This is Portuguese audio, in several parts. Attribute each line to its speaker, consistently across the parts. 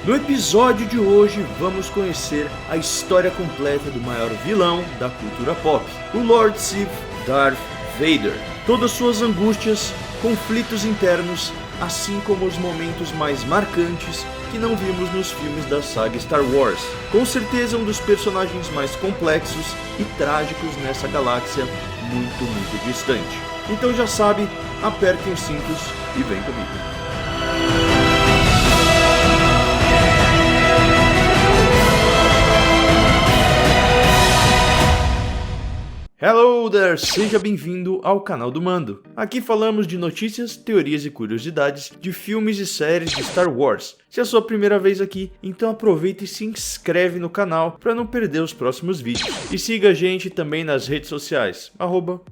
Speaker 1: No episódio de hoje vamos conhecer a história completa do maior vilão da cultura pop, o Lord Sith Darth Vader. Todas suas angústias, conflitos internos, assim como os momentos mais marcantes que não vimos nos filmes da saga Star Wars. Com certeza um dos personagens mais complexos e trágicos nessa galáxia muito distante. Então já sabe, apertem os cintos e vem comigo. Hello there! Seja bem-vindo ao canal do Mando. Aqui falamos de notícias, teorias e curiosidades de filmes e séries de Star Wars. Se é a sua primeira vez aqui, então aproveita e se inscreve no canal para não perder os próximos vídeos. E siga a gente também nas redes sociais,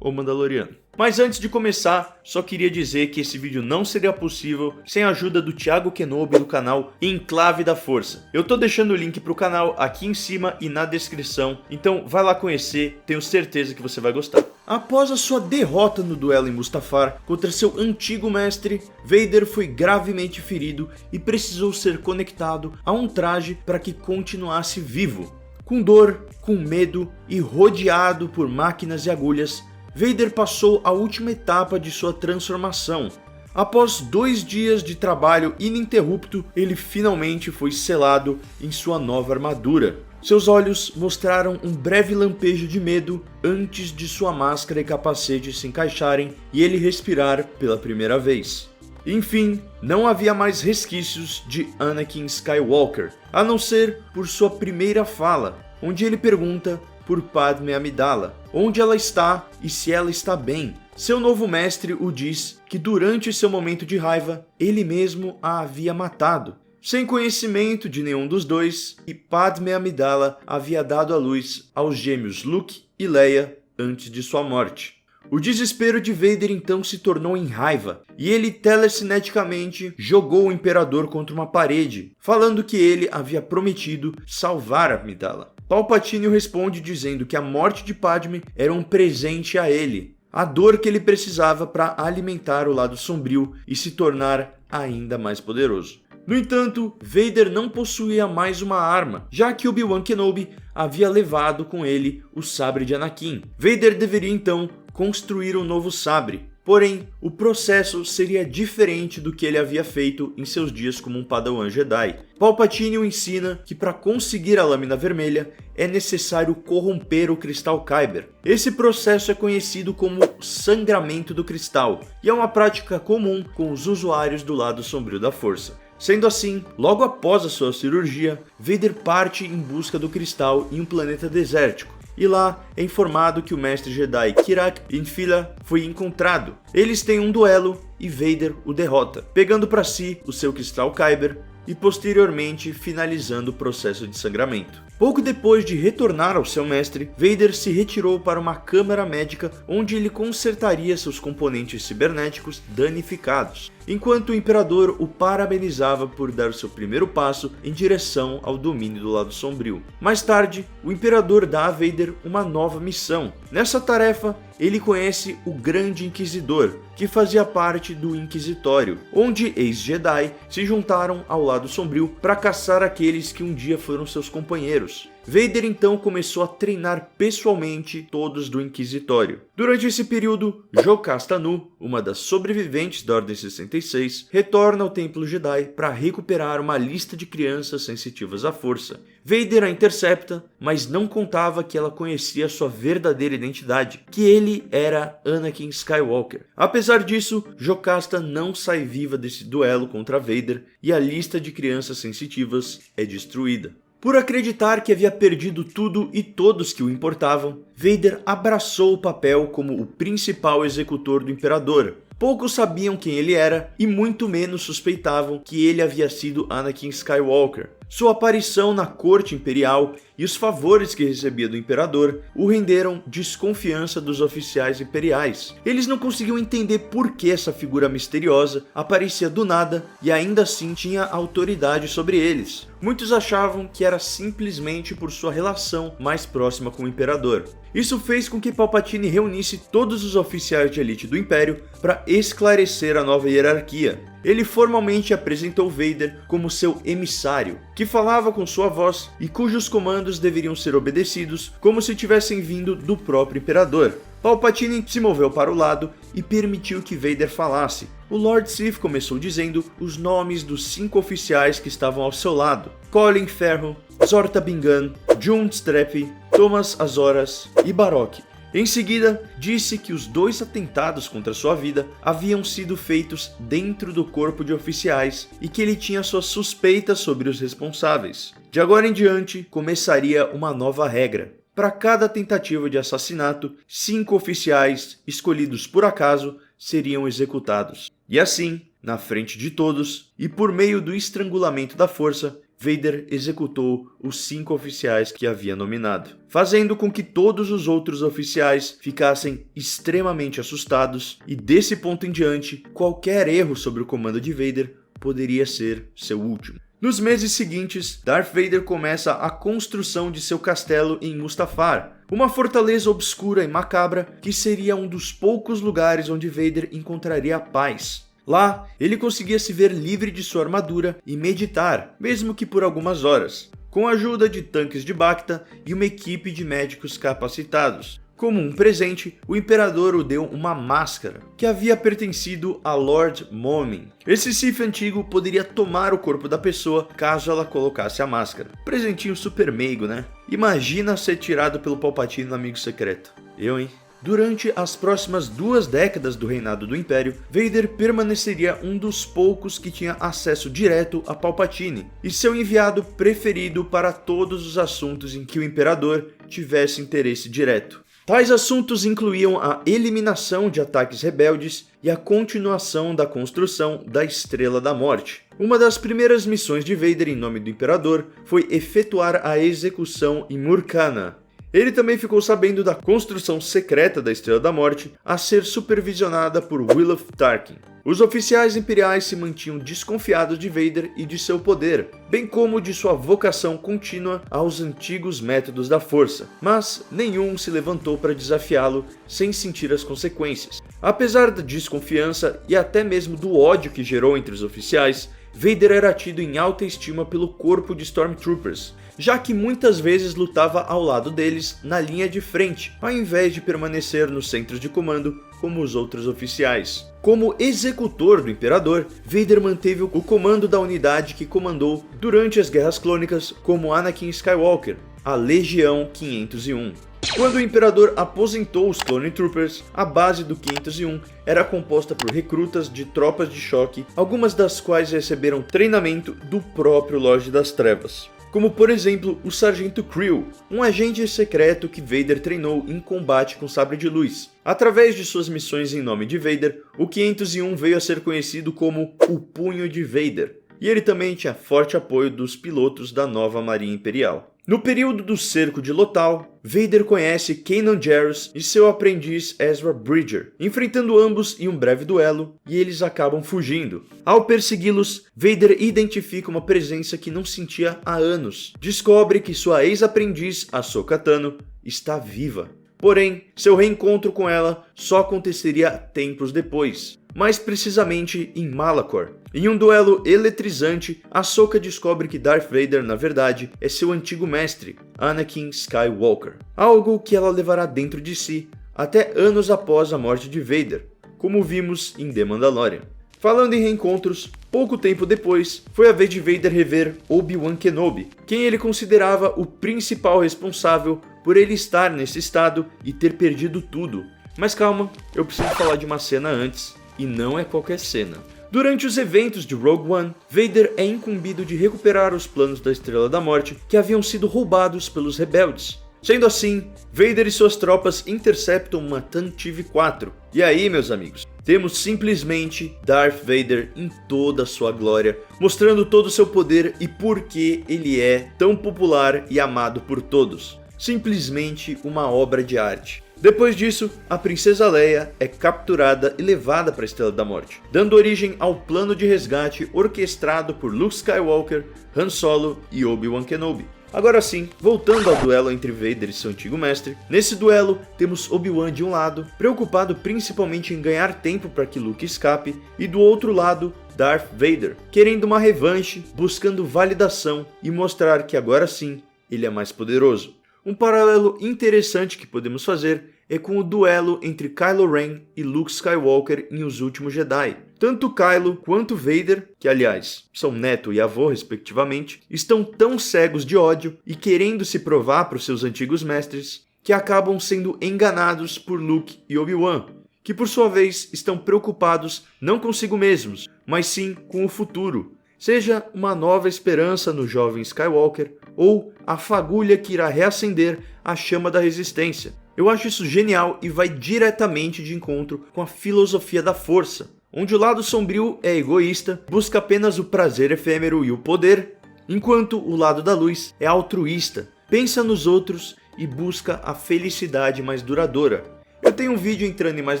Speaker 1: @omandaloriano. Mas antes de começar, só queria dizer que esse vídeo não seria possível sem a ajuda do Thiago Kenobi do canal Enclave da Força. Eu tô deixando o link pro canal aqui em cima e na descrição, então vai lá conhecer, tenho certeza que você vai gostar. Após a sua derrota no duelo em Mustafar contra seu antigo mestre, Vader foi gravemente ferido e precisou ser conectado a um traje para que continuasse vivo. Com dor, com medo e rodeado por máquinas e agulhas, Vader passou a última etapa de sua transformação. Após 2 dias de trabalho ininterrupto, ele finalmente foi selado em sua nova armadura. Seus olhos mostraram um breve lampejo de medo antes de sua máscara e capacete se encaixarem e ele respirar pela primeira vez. Enfim, não havia mais resquícios de Anakin Skywalker, a não ser por sua primeira fala, onde ele pergunta por Padmé Amidala, onde ela está e se ela está bem. Seu novo mestre o diz que durante seu momento de raiva, ele mesmo a havia matado, sem conhecimento de nenhum dos dois, e Padmé Amidala havia dado à luz aos gêmeos Luke e Leia antes de sua morte. O desespero de Vader então se tornou em raiva, e ele telecineticamente jogou o Imperador contra uma parede, falando que ele havia prometido salvar Amidala. Palpatine responde dizendo que a morte de Padmé era um presente a ele, a dor que ele precisava para alimentar o lado sombrio e se tornar ainda mais poderoso. No entanto, Vader não possuía mais uma arma, já que Obi-Wan Kenobi havia levado com ele o sabre de Anakin. Vader deveria então construir um novo sabre. Porém, o processo seria diferente do que ele havia feito em seus dias como um Padawan Jedi. Palpatine o ensina que para conseguir a lâmina vermelha é necessário corromper o cristal Kyber. Esse processo é conhecido como sangramento do cristal e é uma prática comum com os usuários do lado sombrio da força. Sendo assim, logo após a sua cirurgia, Vader parte em busca do cristal em um planeta desértico. E lá é informado que o mestre Jedi Kirak Infila foi encontrado. Eles têm um duelo e Vader o derrota, pegando para si o seu cristal Kyber e posteriormente finalizando o processo de sangramento. Pouco depois de retornar ao seu mestre, Vader se retirou para uma câmara médica onde ele consertaria seus componentes cibernéticos danificados, enquanto o Imperador o parabenizava por dar seu primeiro passo em direção ao domínio do lado sombrio. Mais tarde, o Imperador dá a Vader uma nova missão. Nessa tarefa, ele conhece o Grande Inquisidor, que fazia parte do Inquisitório, onde ex-Jedi se juntaram ao lado sombrio para caçar aqueles que um dia foram seus companheiros. Vader então começou a treinar pessoalmente todos do Inquisitório. Durante esse período, Jocasta Nu, uma das sobreviventes da Ordem 66, retorna ao Templo Jedi para recuperar uma lista de crianças sensitivas à força. Vader a intercepta, mas não contava que ela conhecia sua verdadeira identidade, que ele era Anakin Skywalker. Apesar disso, Jocasta não sai viva desse duelo contra Vader e a lista de crianças sensitivas é destruída. Por acreditar que havia perdido tudo e todos que o importavam, Vader abraçou o papel como o principal executor do Imperador. Poucos sabiam quem ele era e muito menos suspeitavam que ele havia sido Anakin Skywalker. Sua aparição na corte imperial e os favores que recebia do imperador o renderam desconfiança dos oficiais imperiais. Eles não conseguiam entender por que essa figura misteriosa aparecia do nada e ainda assim tinha autoridade sobre eles. Muitos achavam que era simplesmente por sua relação mais próxima com o imperador. Isso fez com que Palpatine reunisse todos os oficiais de elite do Império para esclarecer a nova hierarquia. ele formalmente apresentou Vader como seu emissário, que falava com sua voz e cujos comandos deveriam ser obedecidos como se tivessem vindo do próprio Imperador. Palpatine se moveu para o lado e permitiu que Vader falasse. O Lord Sith começou dizendo os nomes dos 5 oficiais que estavam ao seu lado: Colin Farrell, Zorta Bingham, Jun Strepe, Thomas Azoras e Barok. Em seguida, disse que os 2 atentados contra sua vida haviam sido feitos dentro do corpo de oficiais e que ele tinha suas suspeitas sobre os responsáveis. De agora em diante, começaria uma nova regra. Para cada tentativa de assassinato, 5 oficiais, escolhidos por acaso, seriam executados. E assim, na frente de todos, e por meio do estrangulamento da força, Vader executou os 5 oficiais que havia nominado, fazendo com que todos os outros oficiais ficassem extremamente assustados, e desse ponto em diante, qualquer erro sobre o comando de Vader poderia ser seu último. Nos meses seguintes, Darth Vader começa a construção de seu castelo em Mustafar, uma fortaleza obscura e macabra que seria um dos poucos lugares onde Vader encontraria paz. Lá, ele conseguia se ver livre de sua armadura e meditar, mesmo que por algumas horas, com a ajuda de tanques de Bacta e uma equipe de médicos capacitados. Como um presente, o Imperador o deu uma máscara, que havia pertencido a Lord Momin. Esse Sith antigo poderia tomar o corpo da pessoa caso ela colocasse a máscara. Presentinho super meigo, né? Imagina ser tirado pelo Palpatine no Amigo Secreto. Eu, hein? Durante as próximas 2 décadas do reinado do Império, Vader permaneceria um dos poucos que tinha acesso direto a Palpatine, e seu enviado preferido para todos os assuntos em que o Imperador tivesse interesse direto. Tais assuntos incluíam a eliminação de ataques rebeldes e a continuação da construção da Estrela da Morte. Uma das primeiras missões de Vader em nome do Imperador foi efetuar a execução em Murkana. Ele também ficou sabendo da construção secreta da Estrela da Morte, a ser supervisionada por Willow Tarkin. Os oficiais imperiais se mantinham desconfiados de Vader e de seu poder, bem como de sua vocação contínua aos antigos métodos da força, mas nenhum se levantou para desafiá-lo sem sentir as consequências. Apesar da desconfiança e até mesmo do ódio que gerou entre os oficiais, Vader era tido em alta estima pelo corpo de Stormtroopers, já que muitas vezes lutava ao lado deles na linha de frente, ao invés de permanecer nos centros de comando como os outros oficiais. Como executor do Imperador, Vader manteve o comando da unidade que comandou durante as Guerras Clônicas como Anakin Skywalker, a Legião 501. Quando o Imperador aposentou os Clone Troopers, a base do 501 era composta por recrutas de tropas de choque, algumas das quais receberam treinamento do próprio Lorde das Trevas. Como por exemplo o Sargento Creel, um agente secreto que Vader treinou em combate com sabre de luz. Através de suas missões em nome de Vader, o 501 veio a ser conhecido como o Punho de Vader, e ele também tinha forte apoio dos pilotos da nova Marinha Imperial. No período do cerco de Lothal, Vader conhece Kanan Jarrus e seu aprendiz Ezra Bridger, enfrentando ambos em um breve duelo, e eles acabam fugindo. Ao persegui-los, Vader identifica uma presença que não sentia há anos. Descobre que sua ex-aprendiz, Ahsoka Tano, está viva. Porém, seu reencontro com ela só aconteceria tempos depois, mais precisamente em Malachor. Em um duelo eletrizante, Ahsoka descobre que Darth Vader, na verdade, é seu antigo mestre, Anakin Skywalker. Algo que ela levará dentro de si até anos após a morte de Vader, como vimos em The Mandalorian. Falando em reencontros, pouco tempo depois, foi a vez de Vader rever Obi-Wan Kenobi, quem ele considerava o principal responsável por ele estar nesse estado e ter perdido tudo. Mas calma, eu preciso falar de uma cena antes, e não é qualquer cena. Durante os eventos de Rogue One, Vader é incumbido de recuperar os planos da Estrela da Morte que haviam sido roubados pelos rebeldes. Sendo assim, Vader e suas tropas interceptam uma Tantive 4. E aí, meus amigos, temos simplesmente Darth Vader em toda a sua glória, mostrando todo o seu poder e por que ele é tão popular e amado por todos. Simplesmente uma obra de arte. Depois disso, a princesa Leia é capturada e levada para a Estrela da Morte, dando origem ao plano de resgate orquestrado por Luke Skywalker, Han Solo e Obi-Wan Kenobi. Agora sim, voltando ao duelo entre Vader e seu antigo mestre, nesse duelo temos Obi-Wan de um lado, preocupado principalmente em ganhar tempo para que Luke escape, e do outro lado, Darth Vader, querendo uma revanche, buscando validação e mostrar que agora sim ele é mais poderoso. Um paralelo interessante que podemos fazer é com o duelo entre Kylo Ren e Luke Skywalker em Os Últimos Jedi. Tanto Kylo quanto Vader, que aliás são neto e avô respectivamente, estão tão cegos de ódio e querendo se provar para os seus antigos mestres, que acabam sendo enganados por Luke e Obi-Wan, que por sua vez estão preocupados não consigo mesmos, mas sim com o futuro, seja uma nova esperança no jovem Skywalker ou a fagulha que irá reacender a chama da resistência. Eu acho isso genial e vai diretamente de encontro com a filosofia da força, onde o lado sombrio é egoísta, busca apenas o prazer efêmero e o poder, enquanto o lado da luz é altruísta, pensa nos outros e busca a felicidade mais duradoura. Eu tenho um vídeo entrando em mais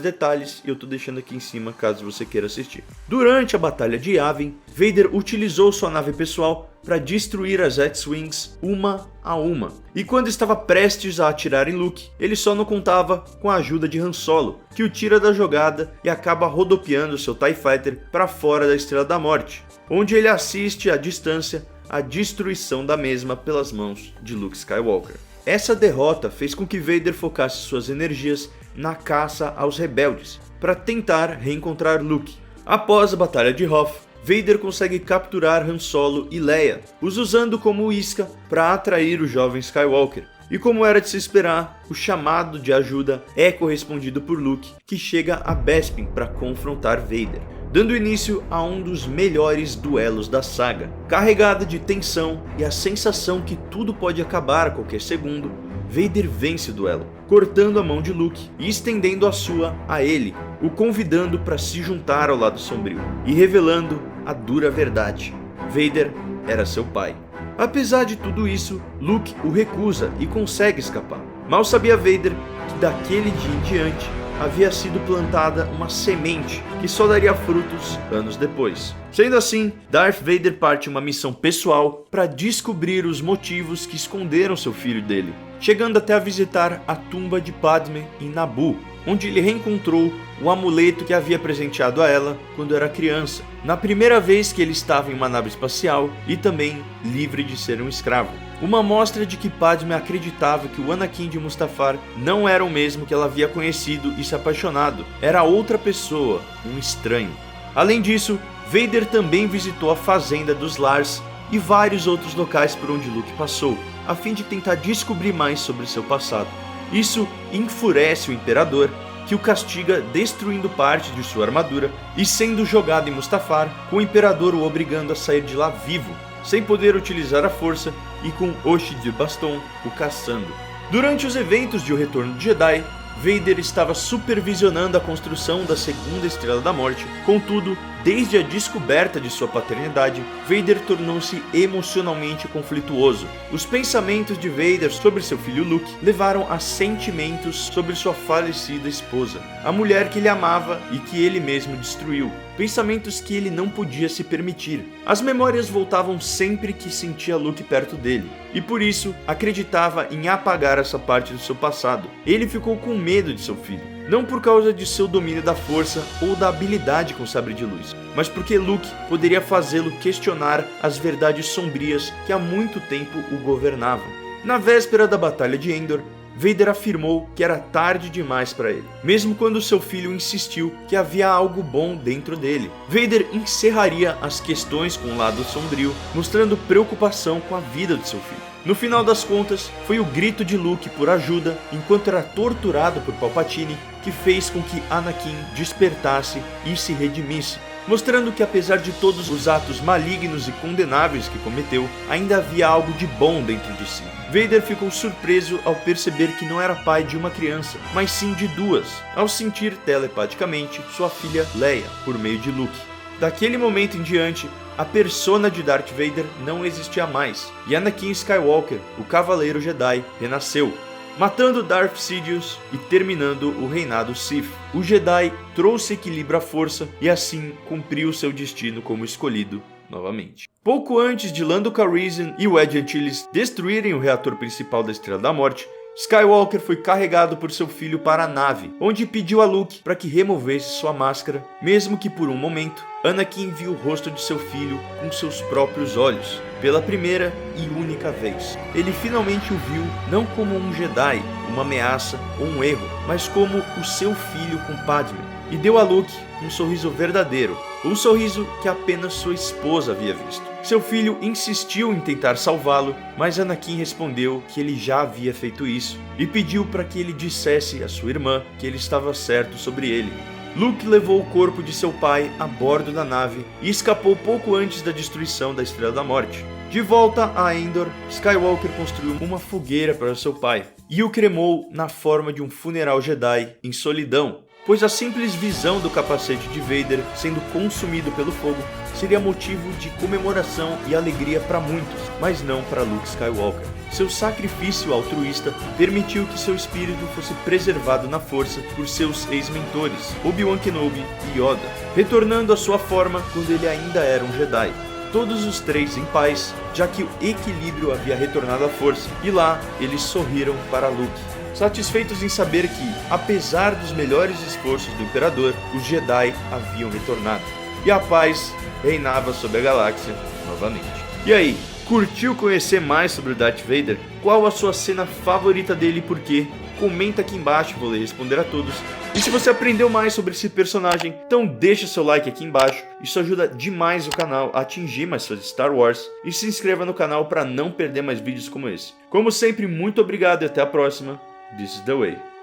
Speaker 1: detalhes e eu tô deixando aqui em cima caso você queira assistir. Durante a batalha de Yavin, Vader utilizou sua nave pessoal para destruir as X-Wings uma a uma. E quando estava prestes a atirar em Luke, ele só não contava com a ajuda de Han Solo, que o tira da jogada e acaba rodopiando seu TIE Fighter para fora da Estrela da Morte, onde ele assiste à distância a destruição da mesma pelas mãos de Luke Skywalker. Essa derrota fez com que Vader focasse suas energias na caça aos rebeldes, para tentar reencontrar Luke. Após a Batalha de Hoth, Vader consegue capturar Han Solo e Leia, os usando como isca para atrair o jovem Skywalker. E como era de se esperar, o chamado de ajuda é correspondido por Luke, que chega a Bespin para confrontar Vader, dando início a um dos melhores duelos da saga. Carregada de tensão e a sensação que tudo pode acabar a qualquer segundo, Vader vence o duelo, cortando a mão de Luke e estendendo a sua a ele, o convidando para se juntar ao lado sombrio e revelando a dura verdade: Vader era seu pai. Apesar de tudo isso, Luke o recusa e consegue escapar. Mal sabia Vader que daquele dia em diante havia sido plantada uma semente que só daria frutos anos depois. Sendo assim, Darth Vader parte uma missão pessoal para descobrir os motivos que esconderam seu filho dele, chegando até a visitar a tumba de Padmé em Naboo, onde ele reencontrou o amuleto que havia presenteado a ela quando era criança, na primeira vez que ele estava em uma nave espacial e também livre de ser um escravo. Uma mostra de que Padmé acreditava que o Anakin de Mustafar não era o mesmo que ela havia conhecido e se apaixonado, era outra pessoa, um estranho. Além disso, Vader também visitou a fazenda dos Lars e vários outros locais por onde Luke passou, a fim de tentar descobrir mais sobre seu passado. Isso enfurece o Imperador, que o castiga destruindo parte de sua armadura e sendo jogado em Mustafar, com o Imperador o obrigando a sair de lá vivo, sem poder utilizar a força e com Hoshi de Baston o caçando. Durante os eventos de O Retorno de Jedi, Vader estava supervisionando a construção da segunda Estrela da Morte. Contudo, desde a descoberta de sua paternidade, Vader tornou-se emocionalmente conflituoso. Os pensamentos de Vader sobre seu filho Luke levaram a sentimentos sobre sua falecida esposa, a mulher que ele amava e que ele mesmo destruiu. Pensamentos que ele não podia se permitir. As memórias voltavam sempre que sentia Luke perto dele, e por isso acreditava em apagar essa parte do seu passado. Ele ficou com medo de seu filho, não por causa de seu domínio da força ou da habilidade com o sabre de luz, mas porque Luke poderia fazê-lo questionar as verdades sombrias que há muito tempo o governavam. Na véspera da Batalha de Endor, Vader afirmou que era tarde demais para ele, mesmo quando seu filho insistiu que havia algo bom dentro dele. Vader encerraria as questões com o lado sombrio, mostrando preocupação com a vida de seu filho. No final das contas, foi o grito de Luke por ajuda enquanto era torturado por Palpatine que fez com que Anakin despertasse e se redimisse, mostrando que apesar de todos os atos malignos e condenáveis que cometeu, ainda havia algo de bom dentro de si. Vader ficou surpreso ao perceber que não era pai de uma criança, mas sim de duas, ao sentir telepaticamente sua filha Leia por meio de Luke. Daquele momento em diante, a persona de Darth Vader não existia mais, e Anakin Skywalker, o Cavaleiro Jedi, renasceu, matando Darth Sidious e terminando o reinado Sith. O Jedi trouxe equilíbrio à força e assim cumpriu seu destino como escolhido novamente. Pouco antes de Lando Calrissian e Wedge Antilles destruírem o reator principal da Estrela da Morte, Skywalker foi carregado por seu filho para a nave, onde pediu a Luke para que removesse sua máscara, mesmo que por um momento, Anakin viu o rosto de seu filho com seus próprios olhos, pela primeira e única vez. Ele finalmente o viu não como um Jedi, uma ameaça ou um erro, mas como o seu filho com Padme, e deu a Luke um sorriso verdadeiro, um sorriso que apenas sua esposa havia visto. Seu filho insistiu em tentar salvá-lo, mas Anakin respondeu que ele já havia feito isso e pediu para que ele dissesse à sua irmã que ele estava certo sobre ele. Luke levou o corpo de seu pai a bordo da nave e escapou pouco antes da destruição da Estrela da Morte. De volta a Endor, Skywalker construiu uma fogueira para seu pai e o cremou na forma de um funeral Jedi em solidão, pois a simples visão do capacete de Vader sendo consumido pelo fogo seria motivo de comemoração e alegria para muitos, mas não para Luke Skywalker. Seu sacrifício altruísta permitiu que seu espírito fosse preservado na força por seus ex-mentores, Obi-Wan Kenobi e Yoda, retornando à sua forma quando ele ainda era um Jedi. Todos os três em paz, já que o equilíbrio havia retornado à força, e lá eles sorriram para Luke, satisfeitos em saber que, apesar dos melhores esforços do Imperador, os Jedi haviam retornado, e a paz reinava sobre a galáxia novamente. E aí, curtiu conhecer mais sobre o Darth Vader? Qual a sua cena favorita dele e por quê? Comenta aqui embaixo, vou ler e responder a todos. E se você aprendeu mais sobre esse personagem, então deixa seu like aqui embaixo, isso ajuda demais o canal a atingir mais fãs de Star Wars, e se inscreva no canal para não perder mais vídeos como esse. Como sempre, muito obrigado e até a próxima. This is the way.